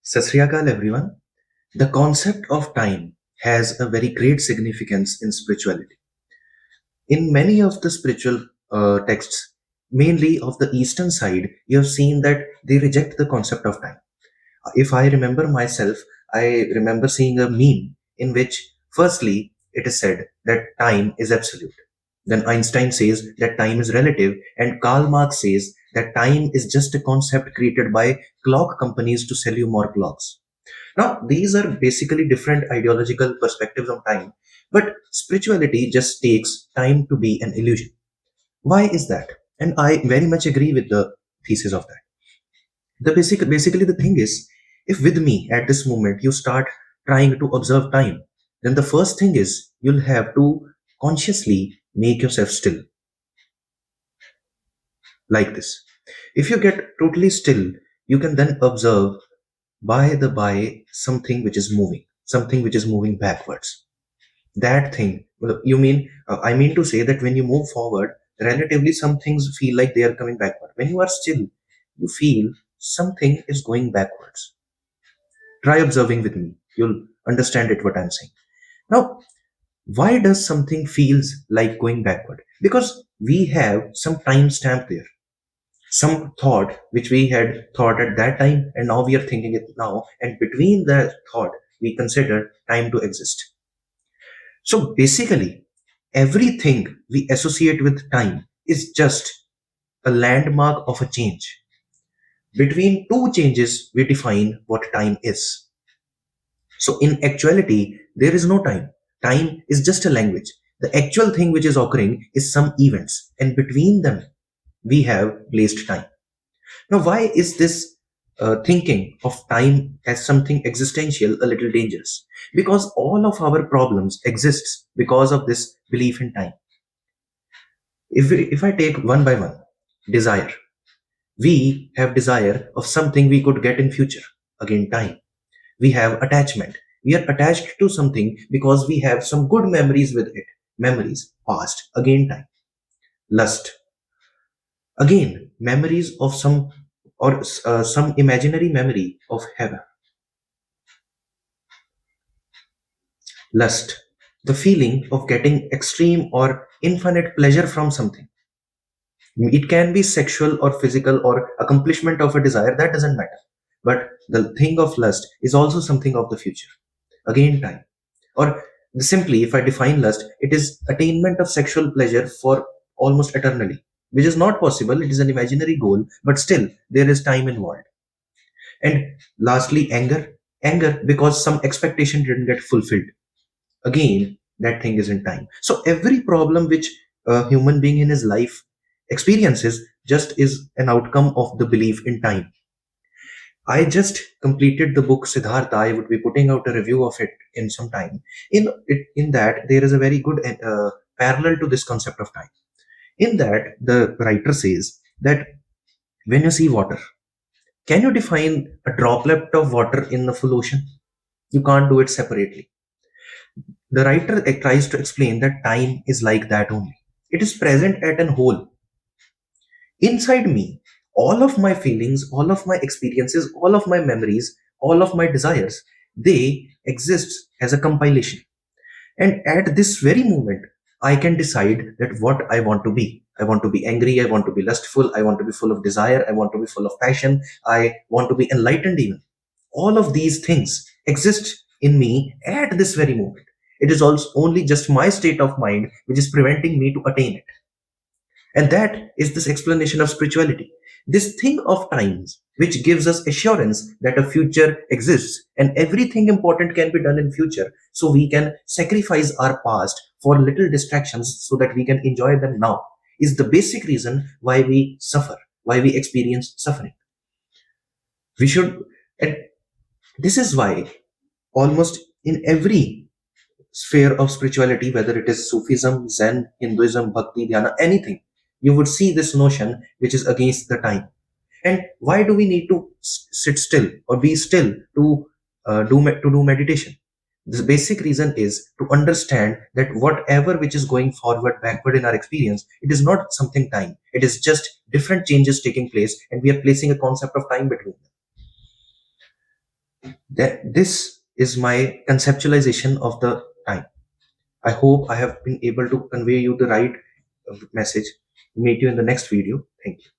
Sat Sri Akal, everyone. The concept of time has a very great significance in spirituality. In many of the spiritual texts, mainly of the Eastern side, you have seen that they reject the concept of time. If I remember myself, I remember seeing a meme in which, firstly, it is said that time is absolute. Then Einstein says that time is relative, and Karl Marx says that time is just a concept created by clock companies to sell you more clocks. Now, these are basically different ideological perspectives on time, but spirituality just takes time to be an illusion. Why is that? And I very much agree with the thesis of that. Basically the thing is, if with me at this moment you start trying to observe time, then the first thing is you'll have to consciously make yourself still like this. If you get totally still, you can then observe by something which is moving, something which is moving backwards. That thing, well, you mean, I mean to say that when you move forward, relatively some things feel like they are coming backward. When you are still, you feel something is going backwards. Try observing with me. You'll understand it what I'm saying. Now, why does something feels like going backward? Because we have some time stamp there, some thought which we had thought at that time, and now we are thinking it now, and between that thought we consider time to exist. So basically, everything we associate with time is just a landmark of a change. Between two changes, we define what time is. So in actuality, there is no time. Time is just a language. The actual thing which is occurring is some events, and between them, we have placed time. Now, why is this thinking of time as something existential a little dangerous? Because all of our problems exists because of this belief in time. If I take one by one, desire. We have desire of something we could get in future. Again, time. We have attachment. We are attached to something because we have some good memories with it. Memories, past. Again, time. Lust. Again, memories of some imaginary memory of heaven. Lust, the feeling of getting extreme or infinite pleasure from something. It can be sexual or physical or accomplishment of a desire, that doesn't matter. But the thing of lust is also something of the future. Again, time. Or simply, if I define lust, it is attainment of sexual pleasure for almost eternally, which is not possible. It is an imaginary goal, but still, there is time involved. And lastly, anger. Anger because some expectation didn't get fulfilled. Again, that thing is in time. So every problem which a human being in his life experiences just is an outcome of the belief in time. I just completed the book Siddhartha. I would be putting out a review of it in some time. In that there is a very good parallel to this concept of time. In that the writer says that when you see water, can you define a droplet of water in the full ocean? You can't do it separately. The writer tries to explain that time is like that only. It is present at an whole. Inside me, all of my feelings, all of my experiences, all of my memories, all of my desires, they exist as a compilation. And at this very moment, I can decide that what I want to be. I want to be angry, I want to be lustful, I want to be full of desire, I want to be full of passion, I want to be enlightened even. All of these things exist in me at this very moment. It is also only just my state of mind which is preventing me to attain it. And that is this explanation of spirituality. This thing of times, which gives us assurance that a future exists and everything important can be done in future. So we can sacrifice our past for little distractions so that we can enjoy them now, is the basic reason why we suffer, why we experience suffering. We should, and this is why almost in every sphere of spirituality, whether it is Sufism, Zen, Hinduism, Bhakti, Dhyana, anything, you would see this notion which is against the time. And why do we need to sit still or be still to do meditation? The basic reason is to understand that whatever which is going forward, backward in our experience, it is not something time. It is just different changes taking place, and we are placing a concept of time between them. That this is my conceptualization of the time. I hope I have been able to convey you the right message. Meet you in the next video. Thank you.